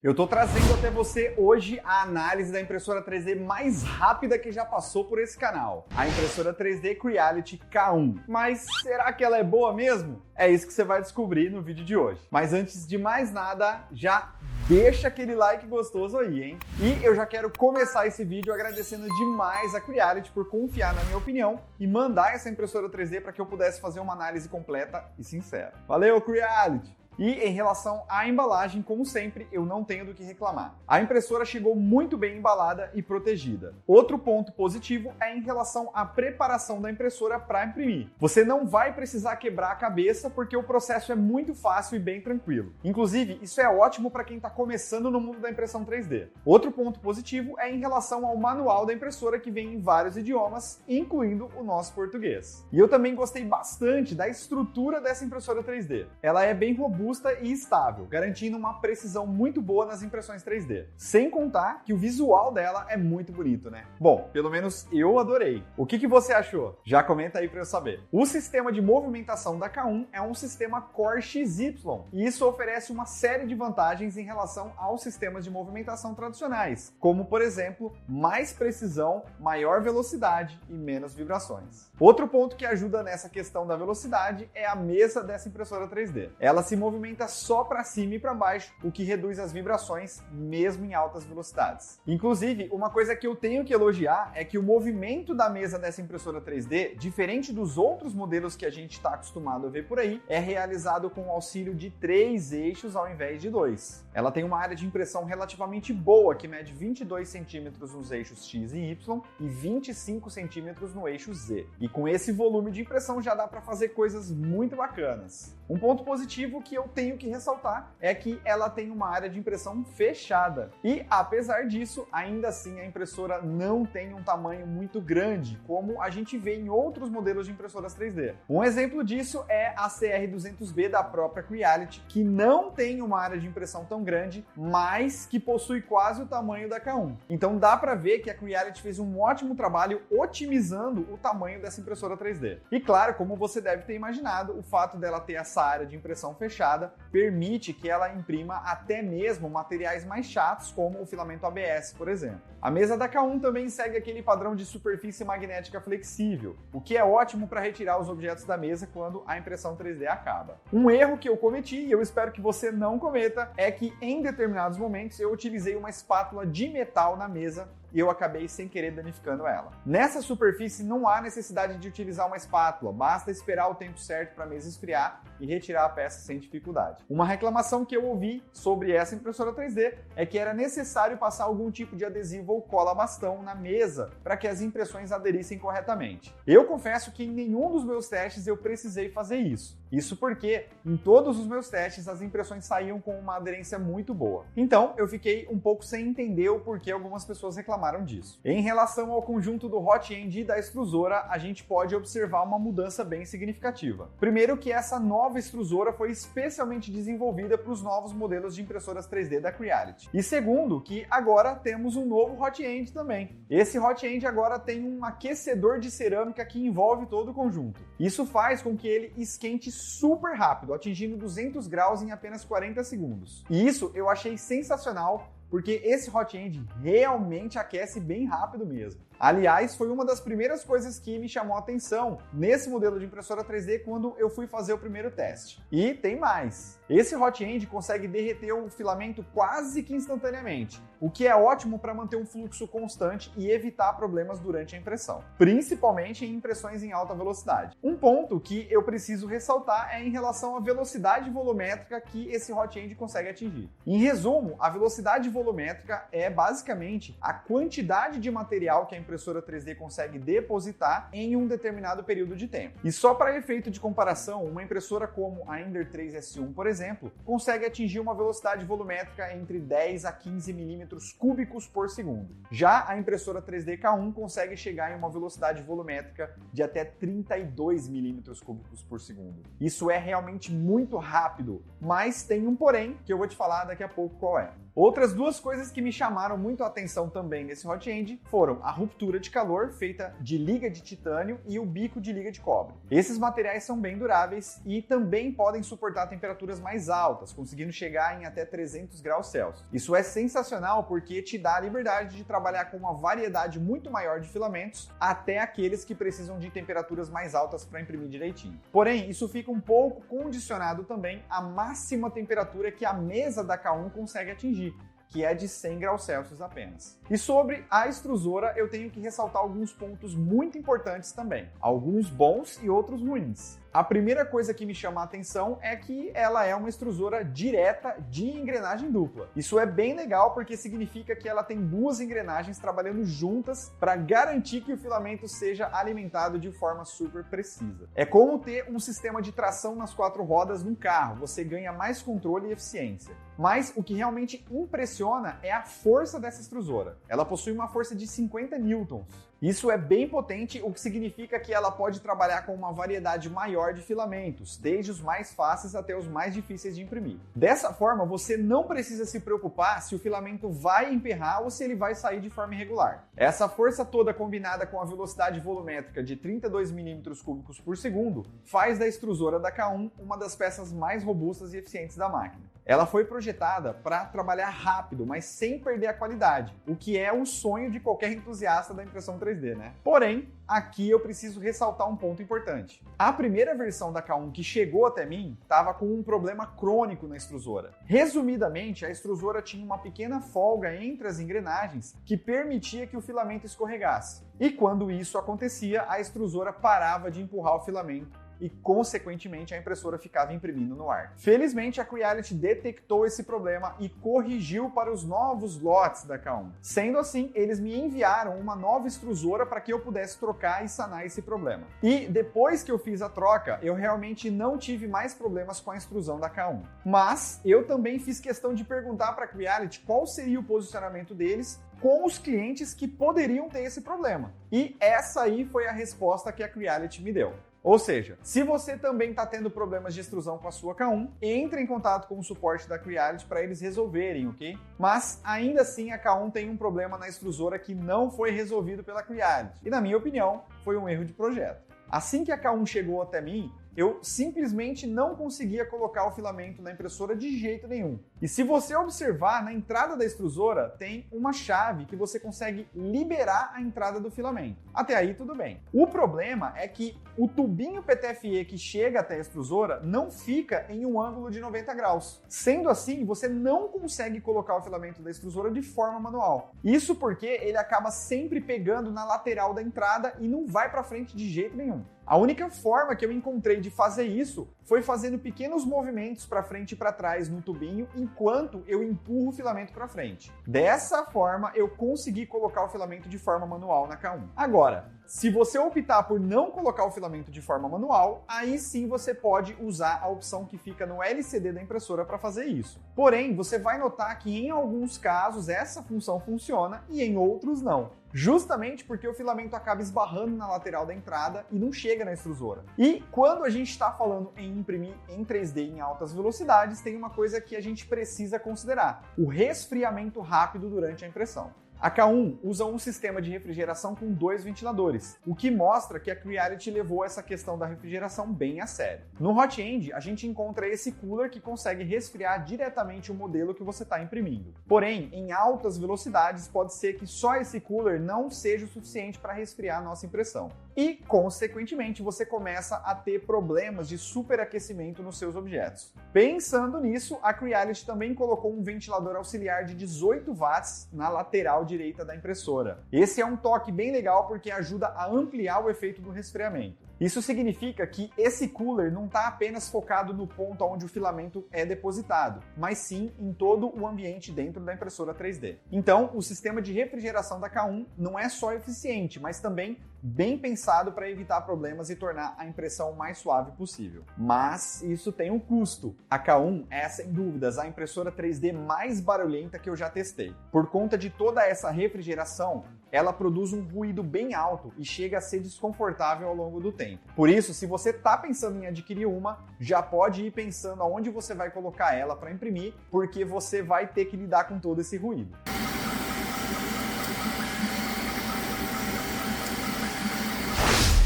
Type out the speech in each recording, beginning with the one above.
Eu estou trazendo até você hoje a análise da impressora 3D mais rápida que já passou por esse canal, a impressora 3D Creality K1. Mas será que ela é boa mesmo? É isso que você vai descobrir no vídeo de hoje. Mas antes de mais nada, já deixa aquele like gostoso aí, hein? E eu já quero começar esse vídeo agradecendo demais a Creality por confiar na minha opinião e mandar essa impressora 3D para que eu pudesse fazer uma análise completa e sincera. Valeu, Creality! E em relação à embalagem, como sempre, eu não tenho do que reclamar. A impressora chegou muito bem embalada e protegida. Outro ponto positivo é em relação à preparação da impressora para imprimir. Você não vai precisar quebrar a cabeça porque o processo é muito fácil e bem tranquilo. Inclusive, isso é ótimo para quem está começando no mundo da impressão 3D. Outro ponto positivo é em relação ao manual da impressora que vem em vários idiomas, incluindo o nosso português. E eu também gostei bastante da estrutura dessa impressora 3D. Ela é bem robusta e estável, garantindo uma precisão muito boa nas impressões 3D. Sem contar que o visual dela é muito bonito, né? Bom, pelo menos eu adorei. O que você achou? Já comenta aí para eu saber. O sistema de movimentação da K1 é um sistema Core XY, e isso oferece uma série de vantagens em relação aos sistemas de movimentação tradicionais, como, por exemplo, mais precisão, maior velocidade e menos vibrações. Outro ponto que ajuda nessa questão da velocidade é a mesa dessa impressora 3D. Ela se movimenta só para cima e para baixo, o que reduz as vibrações mesmo em altas velocidades. Inclusive, uma coisa que eu tenho que elogiar é que o movimento da mesa dessa impressora 3D, diferente dos outros modelos que a gente está acostumado a ver por aí, é realizado com o auxílio de 3 eixos ao invés de 2. Ela tem uma área de impressão relativamente boa, que mede 22 centímetros nos eixos X e Y e 25 centímetros no eixo Z. E com esse volume de impressão já dá para fazer coisas muito bacanas. Um ponto positivo que eu tenho que ressaltar é que ela tem uma área de impressão fechada. E, apesar disso, ainda assim a impressora não tem um tamanho muito grande, como a gente vê em outros modelos de impressoras 3D. Um exemplo disso é a CR200B da própria Creality, que não tem uma área de impressão tão grande, mas que possui quase o tamanho da K1. Então dá para ver que a Creality fez um ótimo trabalho otimizando o tamanho dessa impressora 3D. E claro, como você deve ter imaginado, o fato dela ter essa área de impressão fechada permite que ela imprima até mesmo materiais mais chatos, como o filamento ABS, por exemplo. A mesa da K1 também segue aquele padrão de superfície magnética flexível, o que é ótimo para retirar os objetos da mesa quando a impressão 3D acaba. Um erro que eu cometi, e eu espero que você não cometa, é que em determinados momentos eu utilizei uma espátula de metal na mesa e eu acabei sem querer danificando ela. Nessa superfície não há necessidade de utilizar uma espátula, basta esperar o tempo certo para a mesa esfriar e retirar a peça sem dificuldade. Uma reclamação que eu ouvi sobre essa impressora 3D é que era necessário passar algum tipo de adesivo ou cola bastão na mesa para que as impressões aderissem corretamente. Eu confesso que em nenhum dos meus testes eu precisei fazer isso. Isso porque em todos os meus testes as impressões saíam com uma aderência muito boa. Então eu fiquei um pouco sem entender o porquê algumas pessoas reclamaram disso. Em relação ao conjunto do hot end e da extrusora, a gente pode observar uma mudança bem significativa. Primeiro que essa nova extrusora foi especialmente desenvolvida para os novos modelos de impressoras 3D da Creality. E segundo que agora temos um novo hot end também. Esse hot end agora tem um aquecedor de cerâmica que envolve todo o conjunto. Isso faz com que ele esquente super rápido, atingindo 200 graus em apenas 40 segundos. E isso eu achei sensacional, porque esse hot end realmente aquece bem rápido mesmo. Aliás, foi uma das primeiras coisas que me chamou a atenção nesse modelo de impressora 3D quando eu fui fazer o primeiro teste. E tem mais! Esse hot end consegue derreter o filamento quase que instantaneamente, o que é ótimo para manter um fluxo constante e evitar problemas durante a impressão, principalmente em impressões em alta velocidade. Um ponto que eu preciso ressaltar é em relação à velocidade volumétrica que esse hot end consegue atingir. Em resumo, a velocidade volumétrica é basicamente a quantidade de material que a impressora 3D consegue depositar em um determinado período de tempo. E só para efeito de comparação, uma impressora como a Ender 3 S1, por exemplo, consegue atingir uma velocidade volumétrica entre 10 a 15 milímetros cúbicos por segundo. Já a impressora 3D K1 consegue chegar em uma velocidade volumétrica de até 32 milímetros cúbicos por segundo. Isso é realmente muito rápido, mas tem um porém que eu vou te falar daqui a pouco qual é. Outras duas coisas que me chamaram muito a atenção também nesse hot end foram a ruptura de calor feita de liga de titânio e o bico de liga de cobre. Esses materiais são bem duráveis e também podem suportar temperaturas mais altas, conseguindo chegar em até 300 graus Celsius. Isso é sensacional porque te dá a liberdade de trabalhar com uma variedade muito maior de filamentos, até aqueles que precisam de temperaturas mais altas para imprimir direitinho. Porém, isso fica um pouco condicionado também à máxima temperatura que a mesa da K1 consegue atingir, que é de 100 graus Celsius apenas. E sobre a extrusora, eu tenho que ressaltar alguns pontos muito importantes também. Alguns bons e outros ruins. A primeira coisa que me chama a atenção é que ela é uma extrusora direta de engrenagem dupla. Isso é bem legal porque significa que ela tem duas engrenagens trabalhando juntas para garantir que o filamento seja alimentado de forma super precisa. É como ter um sistema de tração nas 4 rodas num carro, você ganha mais controle e eficiência. Mas o que realmente impressiona é a força dessa extrusora. Ela possui uma força de 50 newtons. Isso é bem potente, o que significa que ela pode trabalhar com uma variedade maior de filamentos, desde os mais fáceis até os mais difíceis de imprimir. Dessa forma, você não precisa se preocupar se o filamento vai emperrar ou se ele vai sair de forma irregular. Essa força toda combinada com a velocidade volumétrica de 32 mm3 por segundo faz da extrusora da K1 uma das peças mais robustas e eficientes da máquina. Ela foi projetada para trabalhar rápido, mas sem perder a qualidade, o que é o sonho de qualquer entusiasta da impressão 3D, né? Porém, aqui eu preciso ressaltar um ponto importante. A primeira versão da K1 que chegou até mim estava com um problema crônico na extrusora. Resumidamente, a extrusora tinha uma pequena folga entre as engrenagens que permitia que o filamento escorregasse. E quando isso acontecia, a extrusora parava de empurrar o filamento e, consequentemente, a impressora ficava imprimindo no ar. Felizmente, a Creality detectou esse problema e corrigiu para os novos lotes da K1. Sendo assim, eles me enviaram uma nova extrusora para que eu pudesse trocar e sanar esse problema. E depois que eu fiz a troca, eu realmente não tive mais problemas com a extrusão da K1. Mas eu também fiz questão de perguntar para a Creality qual seria o posicionamento deles com os clientes que poderiam ter esse problema. E essa aí foi a resposta que a Creality me deu. Ou seja, se você também está tendo problemas de extrusão com a sua K1, entre em contato com o suporte da Creality para eles resolverem, ok? Mas ainda assim a K1 tem um problema na extrusora que não foi resolvido pela Creality. E na minha opinião, foi um erro de projeto. Assim que a K1 chegou até mim, eu simplesmente não conseguia colocar o filamento na impressora de jeito nenhum. E se você observar, na entrada da extrusora tem uma chave que você consegue liberar a entrada do filamento. Até aí tudo bem. O problema é que o tubinho PTFE que chega até a extrusora não fica em um ângulo de 90 graus. Sendo assim, você não consegue colocar o filamento da extrusora de forma manual. Isso porque ele acaba sempre pegando na lateral da entrada e não vai para frente de jeito nenhum. A única forma que eu encontrei de fazer isso foi fazendo pequenos movimentos para frente e para trás no tubinho enquanto eu empurro o filamento para frente. Dessa forma, eu consegui colocar o filamento de forma manual na K1. Agora, se você optar por não colocar o filamento de forma manual, aí sim você pode usar a opção que fica no LCD da impressora para fazer isso. Porém, você vai notar que em alguns casos essa função funciona e em outros não. Justamente porque o filamento acaba esbarrando na lateral da entrada e não chega na extrusora. E quando a gente está falando em imprimir em 3D em altas velocidades, tem uma coisa que a gente precisa considerar: o resfriamento rápido durante a impressão. A K1 usa um sistema de refrigeração com 2 ventiladores, o que mostra que a Creality levou essa questão da refrigeração bem a sério. No hot end, a gente encontra esse cooler que consegue resfriar diretamente o modelo que você está imprimindo. Porém, em altas velocidades, pode ser que só esse cooler não seja o suficiente para resfriar a nossa impressão. E, consequentemente, você começa a ter problemas de superaquecimento nos seus objetos. Pensando nisso, a Creality também colocou um ventilador auxiliar de 18 watts na lateral direita da impressora. Esse é um toque bem legal porque ajuda a ampliar o efeito do resfriamento. Isso significa que esse cooler não está apenas focado no ponto onde o filamento é depositado, mas sim em todo o ambiente dentro da impressora 3D. Então, o sistema de refrigeração da K1 não é só eficiente, mas também bem pensado para evitar problemas e tornar a impressão o mais suave possível. Mas isso tem um custo. A K1 é, sem dúvidas, a impressora 3D mais barulhenta que eu já testei. Por conta de toda essa refrigeração, ela produz um ruído bem alto e chega a ser desconfortável ao longo do tempo. Por isso, se você está pensando em adquirir uma, já pode ir pensando aonde você vai colocar ela para imprimir, porque você vai ter que lidar com todo esse ruído.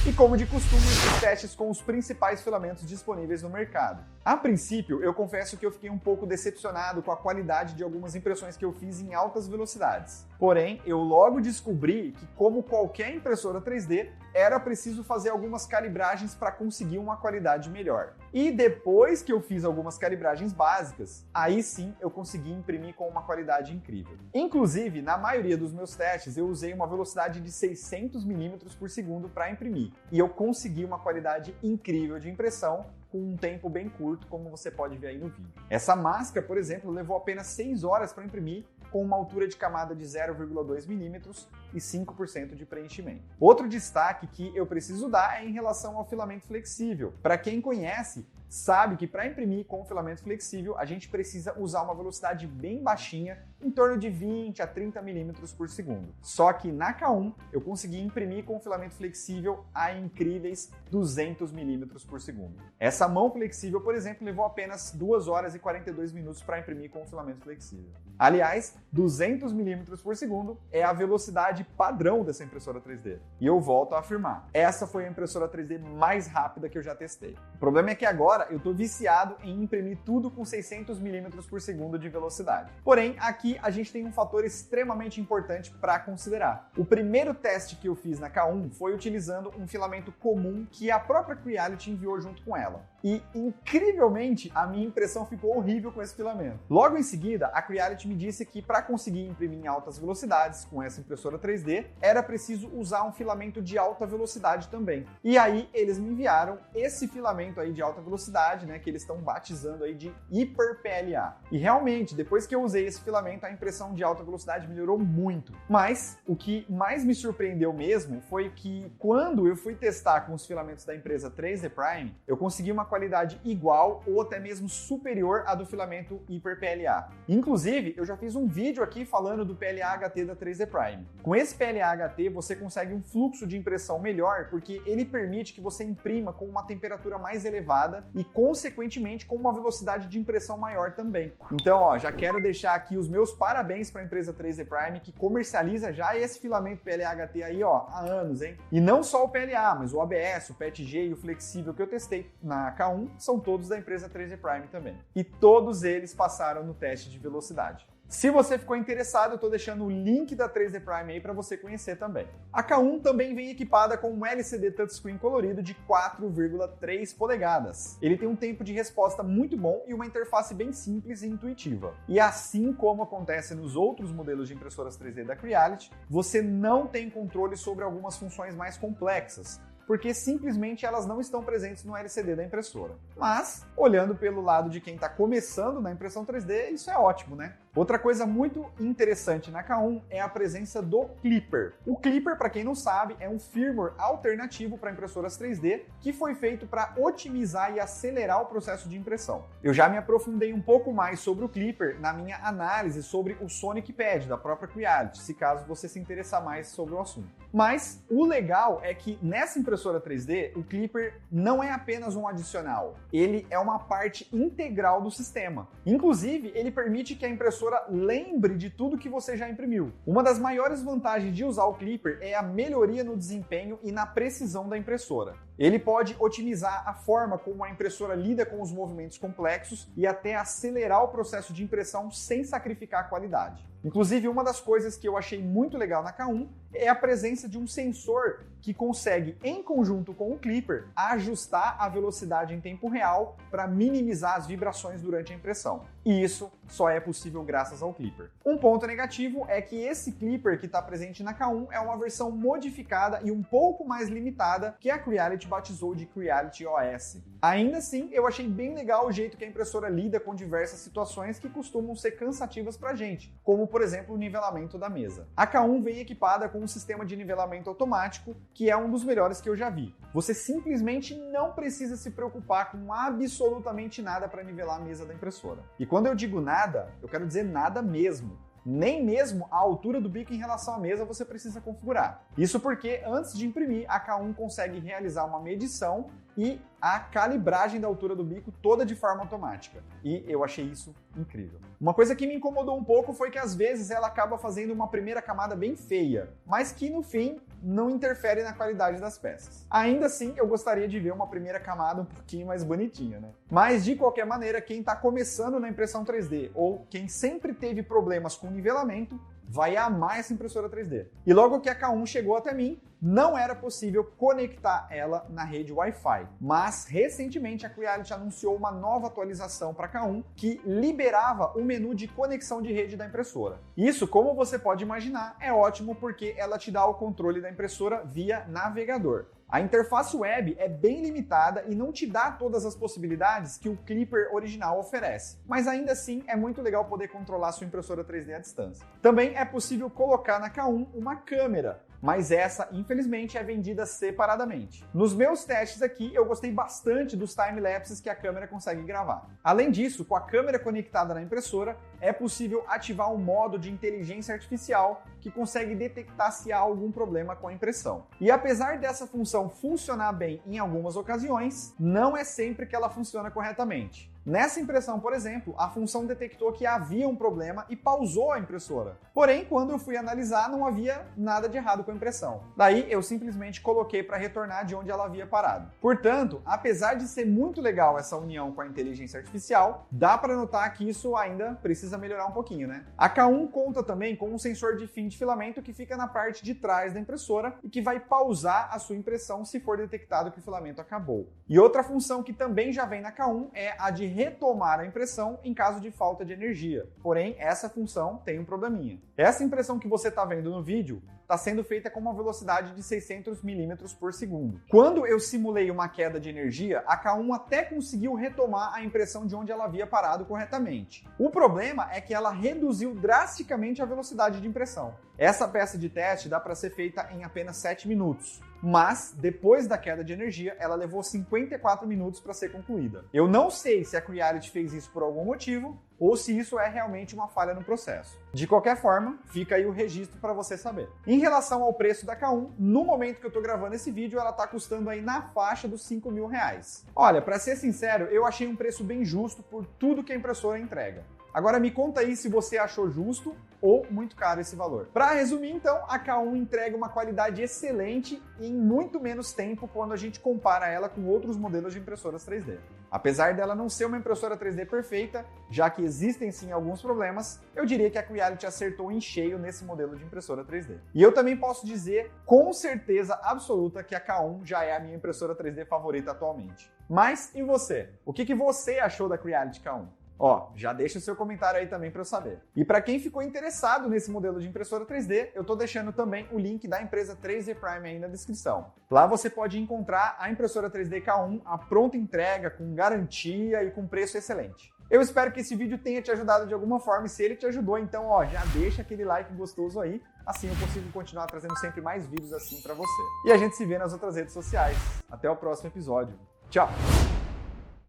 E como de costume, os testes com os principais filamentos disponíveis no mercado. A princípio, eu confesso que eu fiquei um pouco decepcionado com a qualidade de algumas impressões que eu fiz em altas velocidades. Porém, eu logo descobri que, como qualquer impressora 3D, era preciso fazer algumas calibragens para conseguir uma qualidade melhor. E depois que eu fiz algumas calibragens básicas, aí sim eu consegui imprimir com uma qualidade incrível. Inclusive, na maioria dos meus testes, eu usei uma velocidade de 600 mm por segundo para imprimir. E eu consegui uma qualidade incrível de impressão com um tempo bem curto, como você pode ver aí no vídeo. Essa máscara, por exemplo, levou apenas 6 horas para imprimir, com uma altura de camada de 0,2 mm e 5% de preenchimento. Outro destaque que eu preciso dar é em relação ao filamento flexível. Para quem conhece, sabe que para imprimir com filamento flexível, a gente precisa usar uma velocidade bem baixinha, em torno de 20 a 30 mm por segundo. Só que na K1, eu consegui imprimir com filamento flexível a incríveis 200 mm por segundo. Essa mão flexível, por exemplo, levou apenas 2 horas e 42 minutos para imprimir com filamento flexível. Aliás, 200 mm por segundo é a velocidade padrão dessa impressora 3D. E eu volto a afirmar, essa foi a impressora 3D mais rápida que eu já testei. O problema é que agora eu estou viciado em imprimir tudo com 600 mm por segundo de velocidade. Porém, aqui a gente tem um fator extremamente importante para considerar. O primeiro teste que eu fiz na K1 foi utilizando um filamento comum que a própria Creality enviou junto com ela. E, incrivelmente, a minha impressão ficou horrível com esse filamento. Logo em seguida, a Creality me disse que para conseguir imprimir em altas velocidades com essa impressora 3D, era preciso usar um filamento de alta velocidade também. E aí, eles me enviaram esse filamento aí de alta velocidade, né, que eles estão batizando aí de Hyper PLA. E realmente, depois que eu usei esse filamento, a impressão de alta velocidade melhorou muito. Mas, o que mais me surpreendeu mesmo foi que quando eu fui testar com os filamentos da empresa 3D Prime, eu consegui uma qualidade igual ou até mesmo superior à do filamento Hyper PLA. Inclusive, eu já fiz um vídeo aqui falando do PLA HT da 3D Prime. Com esse PLA HT, você consegue um fluxo de impressão melhor porque ele permite que você imprima com uma temperatura mais elevada e, consequentemente, com uma velocidade de impressão maior também. Então, ó, já quero deixar aqui os meus parabéns para a empresa 3D Prime, que comercializa já esse filamento PLA HT aí, ó, há anos, hein? E não só o PLA, mas o ABS, o PETG e o flexível que eu testei na K1 são todos da empresa 3D Prime também. E todos eles passaram no teste de velocidade. Se você ficou interessado, eu estou deixando o link da 3D Prime aí para você conhecer também. A K1 também vem equipada com um LCD touchscreen colorido de 4,3 polegadas. Ele tem um tempo de resposta muito bom e uma interface bem simples e intuitiva. E assim como acontece nos outros modelos de impressoras 3D da Creality, você não tem controle sobre algumas funções mais complexas, porque simplesmente elas não estão presentes no LCD da impressora. Mas, olhando pelo lado de quem está começando na impressão 3D, isso é ótimo, né? Outra coisa muito interessante na K1 é a presença do Klipper. O Klipper, para quem não sabe, é um firmware alternativo para impressoras 3D que foi feito para otimizar e acelerar o processo de impressão. Eu já me aprofundei um pouco mais sobre o Klipper na minha análise sobre o Sonic Pad da própria Creality, se caso você se interessar mais sobre o assunto. Mas o legal é que nessa impressora 3D, o Klipper não é apenas um adicional, ele é uma parte integral do sistema. Inclusive, ele permite que a impressora lembre de tudo que você já imprimiu. Uma das maiores vantagens de usar o Klipper é a melhoria no desempenho e na precisão da impressora. Ele pode otimizar a forma como a impressora lida com os movimentos complexos e até acelerar o processo de impressão sem sacrificar a qualidade. Inclusive, uma das coisas que eu achei muito legal na K1 é a presença de um sensor que consegue, em conjunto com o Klipper, ajustar a velocidade em tempo real para minimizar as vibrações durante a impressão. E isso só é possível graças ao Klipper. Um ponto negativo é que esse Klipper que está presente na K1 é uma versão modificada e um pouco mais limitada que a Creality batizou de Creality OS. Ainda assim, eu achei bem legal o jeito que a impressora lida com diversas situações que costumam ser cansativas para a gente, como por exemplo o nivelamento da mesa. A K1 vem equipada com um sistema de nivelamento automático que é um dos melhores que eu já vi. Você simplesmente não precisa se preocupar com absolutamente nada para nivelar a mesa da impressora. E quando eu digo nada, eu quero dizer nada mesmo. Nem mesmo a altura do bico em relação à mesa você precisa configurar. Isso porque antes de imprimir, a K1 consegue realizar uma medição e a calibragem da altura do bico toda de forma automática. E eu achei isso incrível. Uma coisa que me incomodou um pouco foi que às vezes ela acaba fazendo uma primeira camada bem feia, mas que no fim não interfere na qualidade das peças. Ainda assim, eu gostaria de ver uma primeira camada um pouquinho mais bonitinha, né? Mas de qualquer maneira, quem está começando na impressão 3D ou quem sempre teve problemas com nivelamento, vai amar essa impressora 3D. E logo que a K1 chegou até mim, não era possível conectar ela na rede Wi-Fi. Mas recentemente a Creality anunciou uma nova atualização para a K1 que liberava o menu de conexão de rede da impressora. Isso, como você pode imaginar, é ótimo porque ela te dá o controle da impressora via navegador. A interface web é bem limitada e não te dá todas as possibilidades que o Klipper original oferece, mas ainda assim é muito legal poder controlar sua impressora 3D à distância. Também é possível colocar na K1 uma câmera, mas essa, infelizmente, é vendida separadamente. Nos meus testes aqui, eu gostei bastante dos time-lapses que a câmera consegue gravar. Além disso, com a câmera conectada na impressora, é possível ativar um modo de inteligência artificial que consegue detectar se há algum problema com a impressão. E apesar dessa função funcionar bem em algumas ocasiões, não é sempre que ela funciona corretamente. Nessa impressão, por exemplo, a função detectou que havia um problema e pausou a impressora. Porém, quando eu fui analisar, não havia nada de errado com a impressão. Daí, eu simplesmente coloquei para retornar de onde ela havia parado. Portanto, apesar de ser muito legal essa união com a inteligência artificial, dá para notar que isso ainda precisa melhorar um pouquinho, né? A K1 conta também com um sensor de fim de filamento que fica na parte de trás da impressora e que vai pausar a sua impressão se for detectado que o filamento acabou. E outra função que também já vem na K1 é a de retomar a impressão em caso de falta de energia. Porém, essa função tem um probleminha. Essa impressão que você está vendo no vídeo está sendo feita com uma velocidade de 600 mm por segundo. Quando eu simulei uma queda de energia, a K1 até conseguiu retomar a impressão de onde ela havia parado corretamente. O problema é que ela reduziu drasticamente a velocidade de impressão. Essa peça de teste dá para ser feita em apenas 7 minutos. Mas, depois da queda de energia, ela levou 54 minutos para ser concluída. Eu não sei se a Creality fez isso por algum motivo, ou se isso é realmente uma falha no processo. De qualquer forma, fica aí o registro para você saber. Em relação ao preço da K1, no momento que eu estou gravando esse vídeo, ela está custando aí na faixa dos R$5.000. Olha, para ser sincero, eu achei um preço bem justo por tudo que a impressora entrega. Agora me conta aí se você achou justo ou muito caro esse valor. Para resumir então, a K1 entrega uma qualidade excelente em muito menos tempo quando a gente compara ela com outros modelos de impressoras 3D. Apesar dela não ser uma impressora 3D perfeita, já que existem sim alguns problemas, eu diria que a Creality acertou em cheio nesse modelo de impressora 3D. E eu também posso dizer com certeza absoluta que a K1 já é a minha impressora 3D favorita atualmente. Mas e você? O que você achou da Creality K1? Ó, já deixa o seu comentário aí também para eu saber. E para quem ficou interessado nesse modelo de impressora 3D, eu tô deixando também o link da empresa 3D Prime aí na descrição. Lá você pode encontrar a impressora 3D K1 a pronta entrega, com garantia e com preço excelente. Eu espero que esse vídeo tenha te ajudado de alguma forma, e se ele te ajudou, então ó, já deixa aquele like gostoso aí, assim eu consigo continuar trazendo sempre mais vídeos assim para você. E a gente se vê nas outras redes sociais. Até o próximo episódio. Tchau!